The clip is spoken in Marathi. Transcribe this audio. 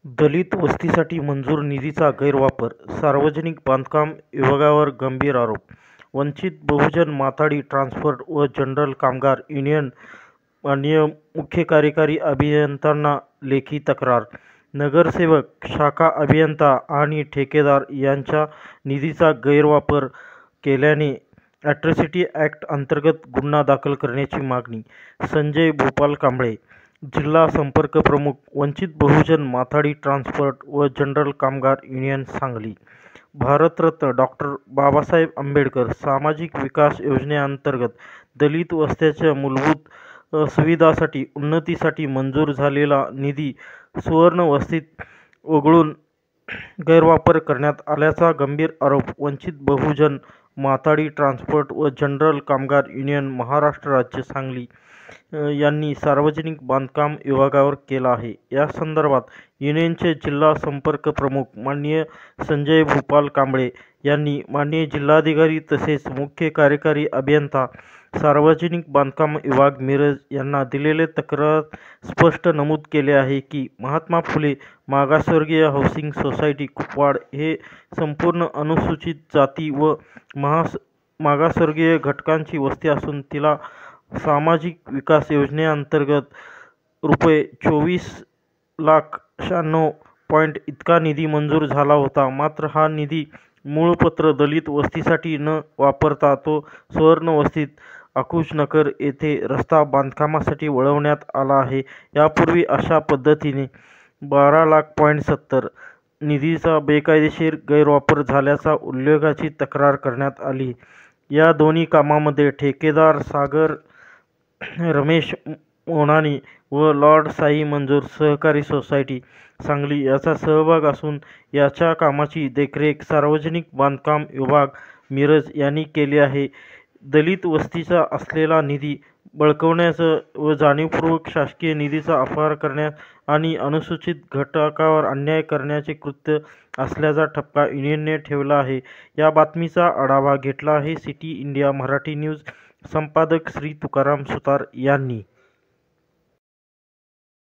दलित वस्तीसाठी मंजूर निधीचा गैरवापर, सार्वजनिक बांधकाम विभागावर गंभीर आरोप. वंचित बहुजन माथाडी ट्रान्सपोर्ट व जनरल कामगार युनियन माननीय मुख्य कार्यकारी अभियंत्यांना लेखी तक्रार. नगरसेवक, शाखा अभियंता आणि ठेकेदार यांच्या निधीचा गैरवापर केल्याने ॲट्रॉसिटी ॲक्ट अंतर्गत गुन्हा दाखल करण्याची मागणी. संजय भूपाल कांबळे, जिल्हा संपर्क प्रमुख, वंचित बहुजन माथाडी ट्रान्सपोर्ट व जनरल कामगार युनियन, सांगली. भारतरत्न डॉक्टर बाबासाहेब आंबेडकर सामाजिक विकास योजनेअंतर्गत दलित वस्त्यांच्या मूलभूत सुविधांसाठी उन्नतीसाठी मंजूर झालेला निधी सुवर्ण वस्तीत वगळून गैरवापर करण्यात आल्याचा गंभीर आरोप वंचित बहुजन माथाडी ट्रान्सपोर्ट व जनरल कामगार युनियन महाराष्ट्र राज्य, सांगली यांनी सार्वजनिक बांधकाम विभागावर केला आहे. या संदर्भात युनियनचे जिल्हा संपर्क प्रमुख माननीय संजय भूपाल कांबळे यांनी माननीय जिल्हाधिकारी तसेच मुख्य कार्यकारी अभियंता सार्वजनिक बांधकाम विभाग मिरज यांना दिलेले तक्रारात स्पष्ट नमूद केले आहे की महात्मा फुले मागासवर्गीय हाऊसिंग सोसायटी कुपवाड हे संपूर्ण अनुसूचित जाती व मागासवर्गीय घटकांची वस्ती असून तिला सामाजिक विकास योजनेअंतर्गत ₹24,96,000 इतका निधी मंजूर झाला होता. मात्र हा निधी मूळपत्र दलित वस्तीसाठी न वापरता तो सुवर्ण वस्तीत अकुशनगर येथे रस्ता बांधकामासाठी वळवण्यात आला आहे. यापूर्वी अशा पद्धतीने ₹12,70,000 निधीचा बेकायदेशीर गैरवापर झाल्याचा उल्लेखाची तक्रार करण्यात आली. या दोन्ही कामांमध्ये ठेकेदार सागर रमेश मोनानी व लॉर्ड साई मंजूर सहकारी सोसायटी, सांगली याचा सहभाग असून याच्या कामाची देखरेख सार्वजनिक बांधकाम विभाग मिरज यांनी केली आहे. दलित वस्तीचा असलेला निधी बळकावण्याचं व जाणीवपूर्वक शासकीय निधीचा अपहार करण्यास आणि अनुसूचित घटकावर अन्याय करण्याचे कृत्य असल्याचा ठपका युनियनने ठेवला आहे. या बातमीचा आढावा घेतला आहे सिटी इंडिया मराठी न्यूज संपादक श्री तुकाराम सुतार यांनी.